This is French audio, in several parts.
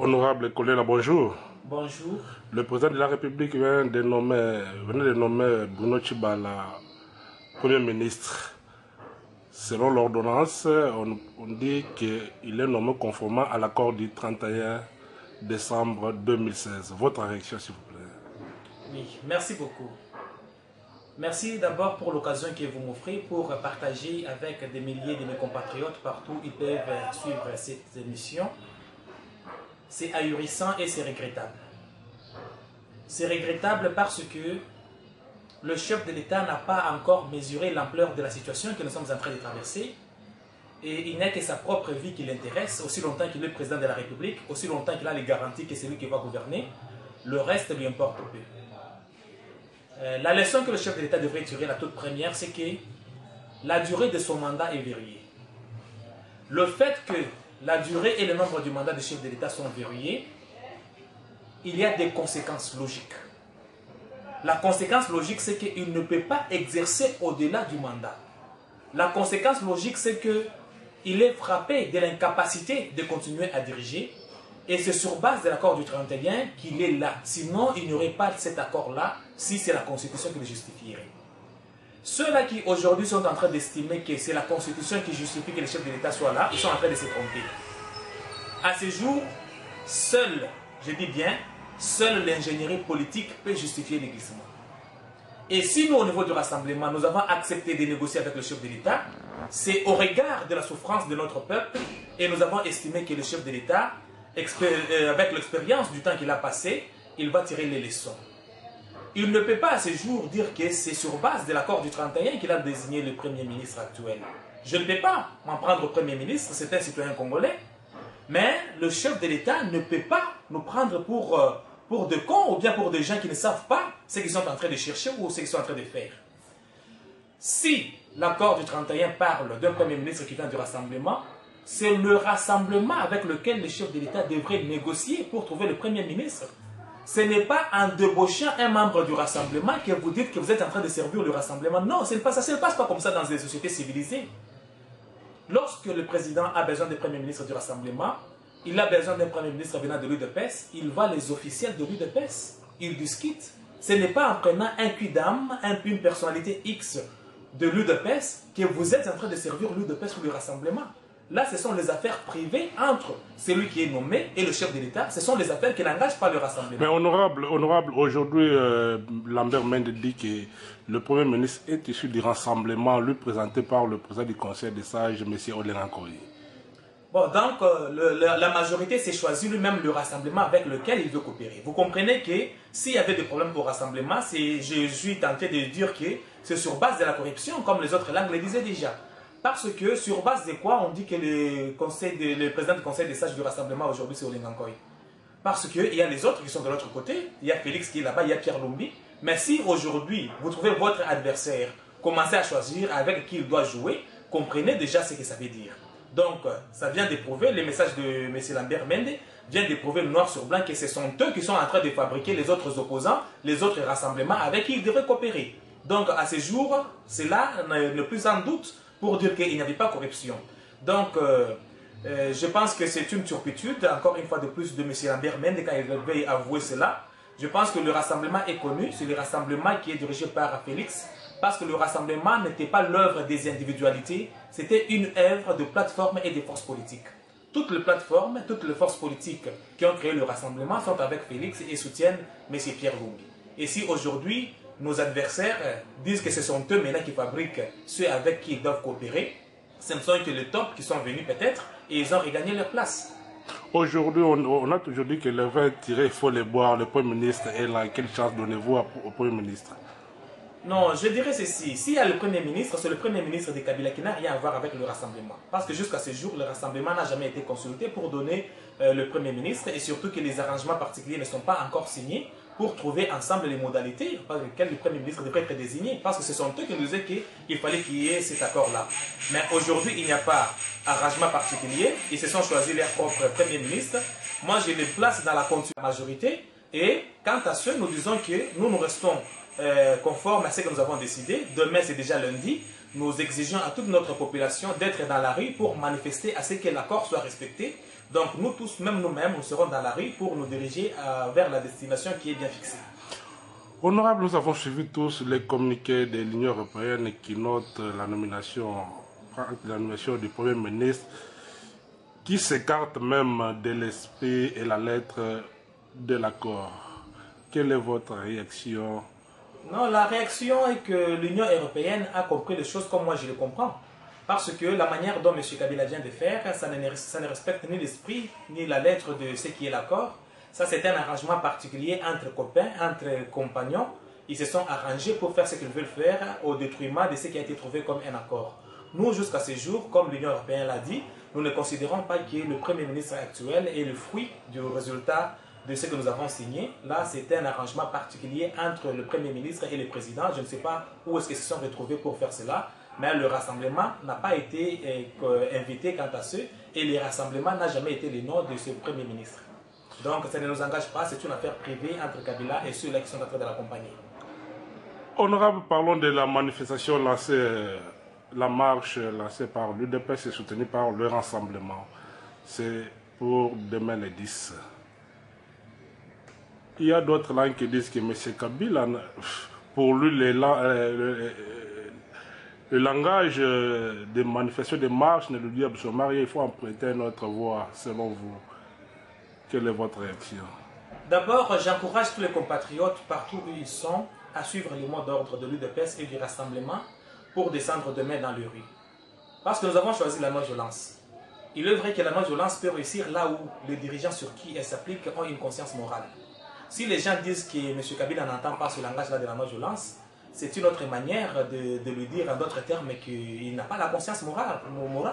Honorable Kolela, bonjour. Bonjour. Le président de la République venait de nommer Bruno Tshibala Premier ministre. Selon l'ordonnance, on dit qu'il est nommé conformément à l'accord du 31 décembre 2016. Votre réaction, s'il vous plaît. Oui, merci beaucoup. Merci d'abord pour l'occasion que vous m'offrez pour partager avec des milliers de mes compatriotes partout où ils peuvent suivre cette émission. C'est ahurissant et c'est regrettable. C'est regrettable parce que le chef de l'État n'a pas encore mesuré l'ampleur de la situation que nous sommes en train de traverser. Et il n'y a que sa propre vie qui l'intéresse, aussi longtemps qu'il est président de la République, aussi longtemps qu'il a les garanties que c'est lui qui va gouverner, le reste lui importe peu. La leçon que le chef de l'État devrait tirer, la toute première, c'est que la durée de son mandat est verrouillée. Le fait que la durée et le nombre du mandat du chef de l'État sont verrouillés, il y a des conséquences logiques. La conséquence logique, c'est qu'il ne peut pas exercer au-delà du mandat. La conséquence logique, c'est qu'il est frappé de l'incapacité de continuer à diriger. Et c'est sur base de l'accord du 31 qu'il est là. Sinon, il n'y aurait pas cet accord-là si c'est la Constitution qui le justifierait. Ceux-là qui aujourd'hui sont en train d'estimer que c'est la Constitution qui justifie que le chef de l'État soit là, ils sont en train de se tromper. À ce jour, seul, je dis bien, seule l'ingénierie politique peut justifier le glissement. Et si nous, au niveau du rassemblement, nous avons accepté de négocier avec le chef de l'État, c'est au regard de la souffrance de notre peuple et nous avons estimé que le chef de l'État, avec l'expérience du temps qu'il a passé, il va tirer les leçons. Il ne peut pas à ce jour dire que c'est sur base de l'accord du 31 qu'il a désigné le Premier ministre actuel. Je ne peux pas m'en prendre au Premier ministre, c'est un citoyen congolais. Mais le chef de l'État ne peut pas nous prendre pour des cons ou bien pour des gens qui ne savent pas ce qu'ils sont en train de chercher ou ce qu'ils sont en train de faire. Si l'accord du 31 parle d'un Premier ministre qui vient du rassemblement, c'est le rassemblement avec lequel le chef de l'État devrait négocier pour trouver le Premier ministre. Ce n'est pas en débauchant un membre du rassemblement que vous dites que vous êtes en train de servir le rassemblement. Non, ce n'est pas ça. Ça ne passe pas comme ça dans des sociétés civilisées. Lorsque le président a besoin d'un Premier ministre du rassemblement, il a besoin d'un Premier ministre venant de l'UDPS, il va les officiels de l'UDPS, ils discutent. Ce n'est pas en prenant un quidam, une personnalité X de l'UDPS que vous êtes en train de servir l'UDPS ou le rassemblement. Là, ce sont les affaires privées entre celui qui est nommé et le chef de l'État. Ce sont les affaires qui n'engagent pas le rassemblement. Mais honorable, aujourd'hui, Lambert Mende dit que le Premier ministre est issu du rassemblement, lui présenté par le président du Conseil des sages, M. Olenga Nkoyi. Bon, donc, la majorité s'est choisi lui-même le rassemblement avec lequel il veut coopérer. Vous comprenez que s'il y avait des problèmes au rassemblement, je suis tenté de dire que c'est sur base de la corruption, comme les autres langues le disaient déjà. Parce que sur base de quoi on dit que le président du Conseil des sages du rassemblement aujourd'hui c'est Olenga Nkoyi? Parce qu'il y a les autres qui sont de l'autre côté, il y a Félix qui est là-bas, il y a Pierre Lumbi. Mais si aujourd'hui vous trouvez votre adversaire, commencez à choisir avec qui il doit jouer, comprenez déjà ce que ça veut dire. Donc ça vient d'éprouver, les messages de M. Lambert Mende viennent d'éprouver noir sur blanc que ce sont eux qui sont en train de fabriquer les autres opposants, les autres rassemblements avec qui ils devraient coopérer. Donc à ce jour, cela n'est plus en doute pour dire qu'il n'y avait pas corruption. Donc, je pense que c'est une turpitude, encore une fois de plus, de M. Lambert Mende quand il devait avouer cela. Je pense que le rassemblement est connu, c'est le rassemblement qui est dirigé par Félix, parce que le rassemblement n'était pas l'œuvre des individualités, c'était une œuvre de plateformes et de forces politiques. Toutes les plateformes, toutes les forces politiques qui ont créé le rassemblement sont avec Félix et soutiennent M. Pierre Lumbi. Et si aujourd'hui, nos adversaires disent que ce sont eux maintenant qui fabriquent ceux avec qui ils doivent coopérer, ce ne sont que les tops qui sont venus peut-être et ils ont regagné leur place. Aujourd'hui, on a toujours dit que le vin tiré, il faut le boire. Le Premier ministre est là. Quelle chance donnez-vous au Premier ministre? Non, je dirais ceci. S'il y a le Premier ministre, c'est le Premier ministre de Kabila qui n'a rien à voir avec le rassemblement. Parce que jusqu'à ce jour, le rassemblement n'a jamais été consulté pour donner le Premier ministre et surtout que les arrangements particuliers ne sont pas encore signés pour trouver ensemble les modalités par lesquelles le Premier ministre devrait être désigné. Parce que ce sont eux qui nous disaient qu'il fallait qu'il y ait cet accord-là. Mais aujourd'hui, il n'y a pas d'arrangement particulier. Ils se sont choisis leur propre Premier ministre. Moi, je les place dans la majorité. Et quant à ceux, nous disons que nous restons conforme à ce que nous avons décidé. Demain, c'est déjà lundi. Nous exigeons à toute notre population d'être dans la rue pour manifester à ce que l'accord soit respecté. Donc nous tous, même nous-mêmes, nous serons dans la rue pour nous diriger vers la destination qui est bien fixée. Honorable, nous avons suivi tous les communiqués de l'Union européenne qui notent la nomination du Premier ministre, qui s'écarte même de l'esprit et la lettre de l'accord. Quelle est votre réaction? Non, la réaction est que l'Union européenne a compris les choses comme moi je le comprends. Parce que la manière dont M. Kabila vient de faire, ça ne respecte ni l'esprit, ni la lettre de ce qui est l'accord. Ça, c'est un arrangement particulier entre copains, entre compagnons. Ils se sont arrangés pour faire ce qu'ils veulent faire au détriment de ce qui a été trouvé comme un accord. Nous, jusqu'à ce jour, comme l'Union européenne l'a dit, nous ne considérons pas que le Premier ministre actuel est le fruit du résultat de ce que nous avons signé. Là, c'est un arrangement particulier entre le Premier ministre et le Président. Je ne sais pas où est-ce qu'ils se sont retrouvés pour faire cela, mais le rassemblement n'a pas été invité quant à ce, et le rassemblement n'a jamais été le nom de ce Premier ministre. Donc, ça ne nous engage pas, c'est une affaire privée entre Kabila et ceux-là qui sont en train de l'accompagner. Honorable, parlons de la manifestation lancée, la marche lancée par l'UDPS et soutenue par le rassemblement. C'est pour demain le 10. Il y a d'autres langues qui disent que M. Kabila, pour lui, le langage des manifestations, des marches ne lui dit absolument rien. Il faut emprunter notre voix, selon vous. Quelle est votre réaction? D'abord, j'encourage tous les compatriotes, partout où ils sont, à suivre les mots d'ordre de l'UDPS et du rassemblement pour descendre demain dans les rues. Parce que nous avons choisi la non-violence. Il est vrai que la non-violence peut réussir là où les dirigeants sur qui elle s'applique ont une conscience morale. Si les gens disent que M. Kabila n'entend pas ce langage-là de la non-violence, c'est une autre manière de lui dire en d'autres termes qu'il n'a pas la conscience morale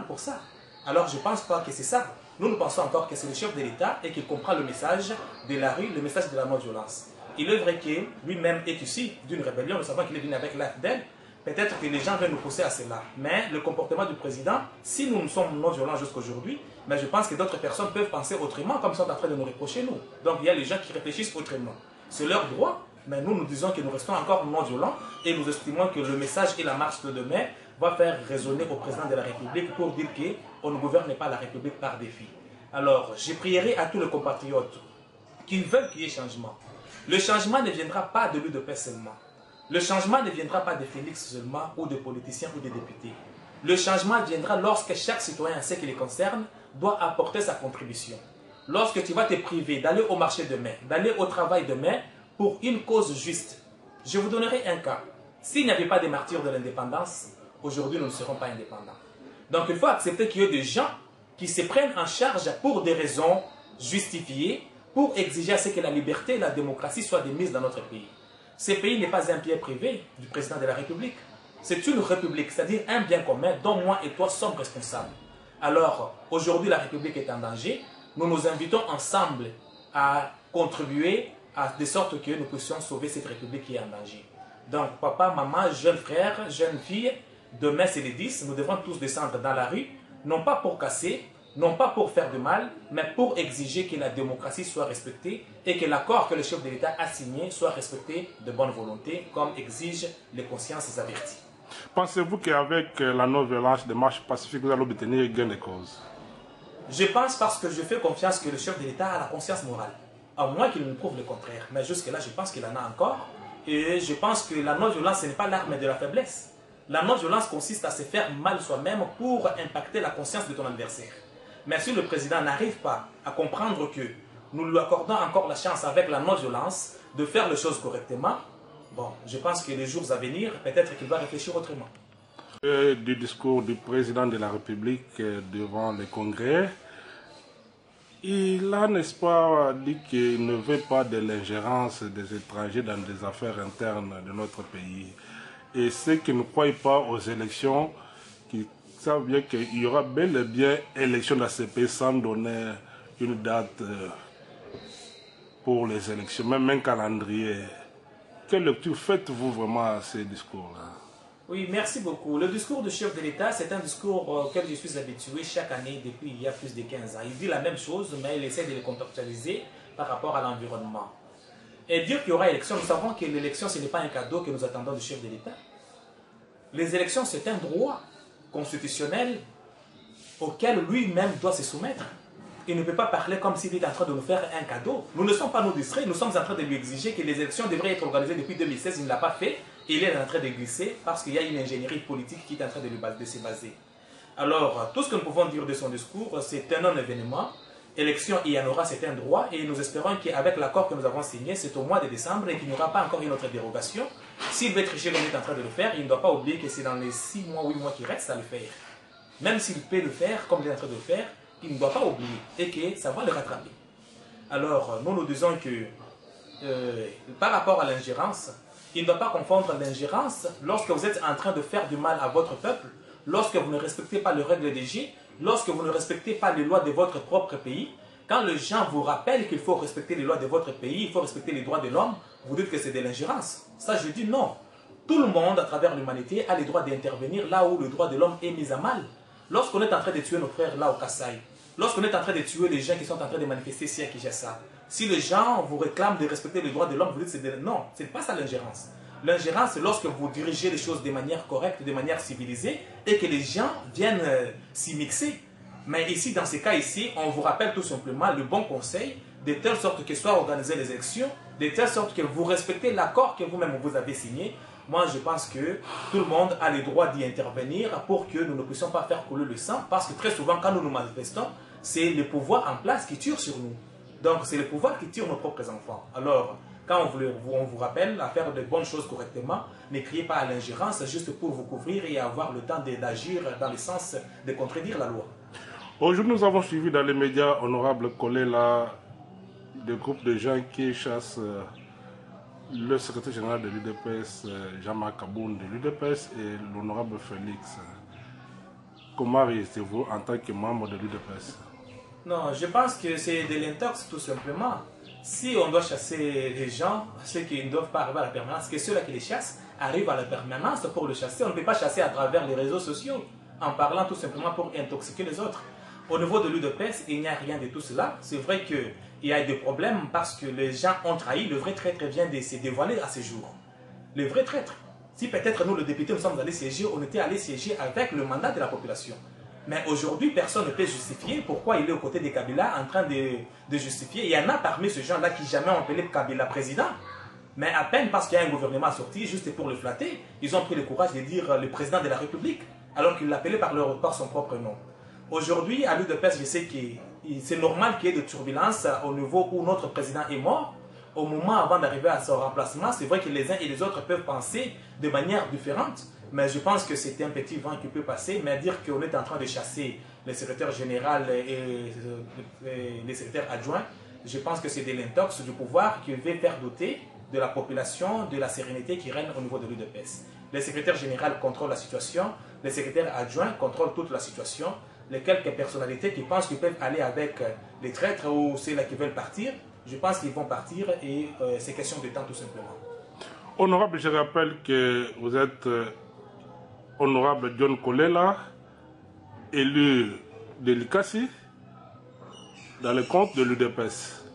pour ça. Alors je ne pense pas que c'est ça. Nous pensons encore que c'est le chef de l'État et qu'il comprend le message de la rue, le message de la non-violence. Il est vrai que lui-même est issu d'une rébellion, nous savons qu'il est venu avec l'AFDEL. Peut-être que les gens veulent nous pousser à cela. Mais le comportement du président, si nous sommes non-violents jusqu'aujourd'hui, mais je pense que d'autres personnes peuvent penser autrement, comme ils sont en train de nous reprocher nous. Donc il y a les gens qui réfléchissent autrement. C'est leur droit, mais nous disons que nous restons encore non-violents et nous estimons que le message et la marche de demain va faire résonner au président de la République pour dire qu'on ne gouverne pas la République par défi. Alors, je prierai à tous les compatriotes qui veulent qu'il y ait changement. Le changement ne viendra pas de l'UDPS seulement. Le changement ne viendra pas de Félix seulement, ou de politiciens ou de députés. Le changement viendra lorsque chaque citoyen, ce qui les concerne, doit apporter sa contribution. Lorsque tu vas te priver d'aller au marché demain, d'aller au travail demain, pour une cause juste. Je vous donnerai un cas. S'il n'y avait pas des martyrs de l'indépendance, aujourd'hui nous ne serons pas indépendants. Donc il faut accepter qu'il y ait des gens qui se prennent en charge pour des raisons justifiées, pour exiger à ce que la liberté et la démocratie soient démises dans notre pays. Ce pays n'est pas un bien privé du président de la République. C'est une république, c'est-à-dire un bien commun dont moi et toi sommes responsables. Alors, aujourd'hui, la République est en danger. Nous nous invitons ensemble à contribuer de sorte que nous puissions sauver cette République qui est en danger. Donc, papa, maman, jeunes frères, jeunes filles, demain c'est le 10, nous devrons tous descendre dans la rue, non pas pour casser, non pas pour faire de mal, mais pour exiger que la démocratie soit respectée et que l'accord que le chef de l'État a signé soit respecté de bonne volonté, comme exigent les consciences averties. Pensez-vous qu'avec la non-violence des marches pacifiques, vous allez obtenir gain de cause? Je pense parce que je fais confiance que le chef de l'État a la conscience morale, à moins qu'il nous prouve le contraire. Mais jusque-là, je pense qu'il en a encore. Et je pense que la non-violence, ce n'est pas l'arme de la faiblesse. La non-violence consiste à se faire mal soi-même pour impacter la conscience de ton adversaire. Mais si le président n'arrive pas à comprendre que nous lui accordons encore la chance avec la non-violence de faire les choses correctement, bon, je pense que les jours à venir, peut-être qu'il va réfléchir autrement. Du discours du président de la République devant le Congrès, il a, n'est-ce pas, dit qu'il ne veut pas de l'ingérence des étrangers dans des affaires internes de notre pays. Et ceux qui ne croient pas aux élections, qui savent bien qu'il y aura bel et bien élection dans ce pays sans donner une date pour les élections, même un calendrier. Quelle lecture faites-vous vraiment à ces discours-là? Oui, merci beaucoup. Le discours du chef de l'État, c'est un discours auquel je suis habitué chaque année depuis il y a plus de 15 ans. Il dit la même chose, mais il essaie de le contextualiser par rapport à l'environnement. et dire qu'il y aura élection. Nous savons que l'élection, ce n'est pas un cadeau que nous attendons du chef de l'État. Les élections, c'est un droit constitutionnel auquel lui-même doit se soumettre. Il ne peut pas parler comme s'il était en train de nous faire un cadeau. Nous ne sommes pas nous distraits, nous sommes en train de lui exiger que les élections devraient être organisées depuis 2016. Il ne l'a pas fait et il est en train de glisser parce qu'il y a une ingénierie politique qui est en train de se baser. Alors, tout ce que nous pouvons dire de son discours, c'est un non-événement. Élection, il y en aura, c'est un droit et nous espérons qu'avec l'accord que nous avons signé, c'est au mois de décembre et qu'il n'y aura pas encore une autre dérogation. S'il veut tricher comme il est en train de le faire, il ne doit pas oublier que c'est dans les 6 mois, 8 mois qui restent à le faire. Même s'il peut le faire comme il est en train de le faire, il ne doit pas oublier et que ça va le rattraper. Alors, nous disons que par rapport à l'ingérence, il ne doit pas confondre l'ingérence lorsque vous êtes en train de faire du mal à votre peuple, lorsque vous ne respectez pas les règles des J, lorsque vous ne respectez pas les lois de votre propre pays. Quand les gens vous rappellent qu'il faut respecter les lois de votre pays, il faut respecter les droits de l'homme, vous dites que c'est de l'ingérence. Ça, je dis non. Tout le monde, à travers l'humanité, a le droit d'intervenir là où le droit de l'homme est mis à mal. Lorsqu'on est en train de tuer nos frères là au Kasaï, lorsqu'on est en train de tuer les gens qui sont en train de manifester ici à Kinshasa, si les gens vous réclament de respecter les droits de l'homme, vous dites que non, ce n'est pas ça l'ingérence. L'ingérence, c'est lorsque vous dirigez les choses de manière correcte, de manière civilisée, et que les gens viennent s'y mixer. Mais ici, dans ces cas ici, on vous rappelle tout simplement le bon conseil, de telle sorte que soient organisées les élections, de telle sorte que vous respectez l'accord que vous-même vous avez signé. Moi, je pense que tout le monde a le droit d'y intervenir pour que nous ne puissions pas faire couler le sang, parce que très souvent, quand nous nous manifestons, c'est le pouvoir en place qui tire sur nous. Donc, c'est le pouvoir qui tire nos propres enfants. Alors, quand on vous rappelle à faire de bonnes choses correctement, ne criez pas à l'ingérence juste pour vous couvrir et avoir le temps d'agir dans le sens de contredire la loi. Aujourd'hui, nous avons suivi dans les médias, honorable Kolela, des groupes de gens qui chassent le secrétaire général de l'UDPS, Jean-Marc Aboun de l'UDPS, et l'honorable Félix. Comment réagissez-vous en tant que membre de l'UDPS? Non, je pense que c'est de l'intox tout simplement. Si on doit chasser les gens, ceux qui ne doivent pas arriver à la permanence, que ceux-là qui les chassent arrivent à la permanence pour le chasser. On ne peut pas chasser à travers les réseaux sociaux, en parlant tout simplement pour intoxiquer les autres. Au niveau de l'UDPS, il n'y a rien de tout cela. C'est vrai qu'il y a des problèmes parce que les gens ont trahi. Le vrai traître vient de se dévoiler à ce jour. Le vrai traître. Si peut-être nous, les députés, nous sommes allés siéger, on était allés siéger avec le mandat de la population. Mais aujourd'hui, personne ne peut justifier pourquoi il est aux côtés de Kabila en train de justifier. Il y en a parmi ces gens-là qui jamais ont appelé Kabila président. Mais à peine parce qu'il y a un gouvernement sorti, juste pour le flatter, ils ont pris le courage de dire le président de la République, alors qu'il l'appelait par son propre nom. Aujourd'hui, à l'UDPS, je sais que c'est normal qu'il y ait des turbulences au niveau où notre président est mort. Au moment avant d'arriver à son remplacement, c'est vrai que les uns et les autres peuvent penser de manière différente. Mais je pense que c'est un petit vent qui peut passer. Mais dire qu'on est en train de chasser le secrétaire général et les secrétaires adjoints, je pense que c'est de l'intox du pouvoir qui veut faire douter de la population, de la sérénité qui règne au niveau de l'UDPS. Le secrétaire général contrôle la situation, les secrétaires adjoints contrôlent toute la situation. Les quelques personnalités qui pensent qu'ils peuvent aller avec les traîtres ou ceux-là qui veulent partir, je pense qu'ils vont partir et c'est question de temps tout simplement. Honorable, je rappelle que vous êtes honorable John Kolela, élu de l'ICASI, dans le compte de l'UDPS.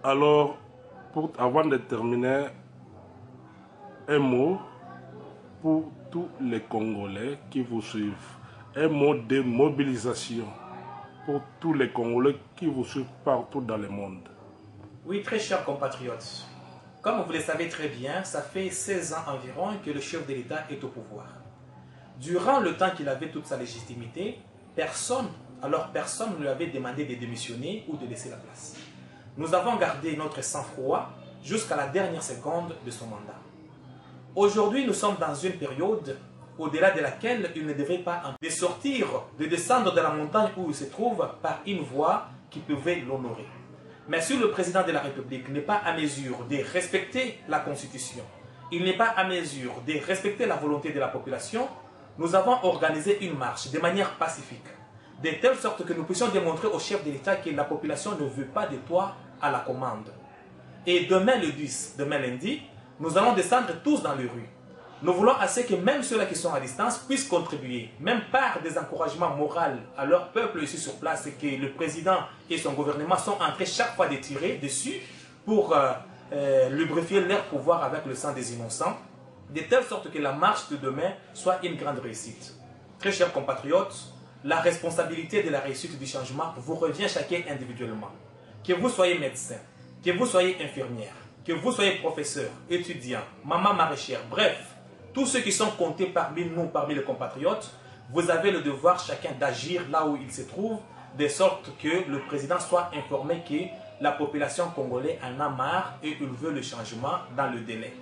Alors, avant de terminer, un mot pour tous les Congolais qui vous suivent. Un mot de mobilisation pour tous les Congolais qui vous suivent partout dans le monde. Oui, très chers compatriotes. Comme vous le savez très bien, ça fait 16 ans environ que le chef de l'État est au pouvoir. Durant le temps qu'il avait toute sa légitimité, personne ne lui avait demandé de démissionner ou de laisser la place. Nous avons gardé notre sang-froid jusqu'à la dernière seconde de son mandat. Aujourd'hui, nous sommes dans une période au-delà de laquelle il ne devrait pas de sortir, de descendre de la montagne où il se trouve par une voie qui pouvait l'honorer. Mais si le président de la République n'est pas à mesure de respecter la Constitution, il n'est pas à mesure de respecter la volonté de la population, nous avons organisé une marche de manière pacifique, de telle sorte que nous puissions démontrer au chef de l'État que la population ne veut pas de toi à la commande. Et demain le 10, demain lundi, nous allons descendre tous dans les rues. Nous voulons assez que même ceux-là qui sont à distance puissent contribuer, même par des encouragements moraux à leur peuple ici sur place, et que le président et son gouvernement sont en train chaque fois de tirer dessus pour lubrifier leur pouvoir avec le sang des innocents, de telle sorte que la marche de demain soit une grande réussite. Très chers compatriotes, la responsabilité de la réussite du changement vous revient chacun individuellement. Que vous soyez médecin, que vous soyez infirmière, que vous soyez professeur, étudiant, maman maraîchère, bref, tous ceux qui sont comptés parmi nous, parmi les compatriotes, vous avez le devoir chacun d'agir là où il se trouve, de sorte que le président soit informé que la population congolaise en a marre et il veut le changement dans le délai.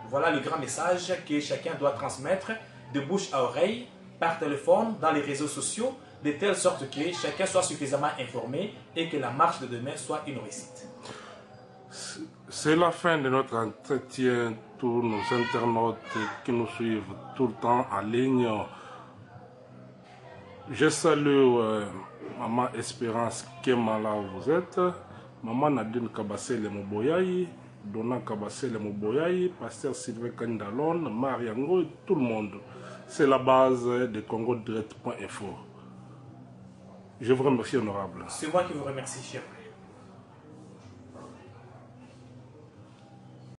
Voilà le grand message que chacun doit transmettre de bouche à oreille, par téléphone, dans les réseaux sociaux, de telle sorte que chacun soit suffisamment informé et que la marche de demain soit une réussite. C'est la fin de notre entretien. Tous nos internautes qui nous suivent tout le temps en ligne. Je salue Maman Espérance Kemala, vous êtes. Maman Nadine Kabassele Moboyayi, Donna Kabassele Moboyayi, Pasteur Sylvain Kandalon, Mariango, tout le monde. C'est la base de congodirect.info. Je vous remercie, honorable. C'est moi qui vous remercie, cher.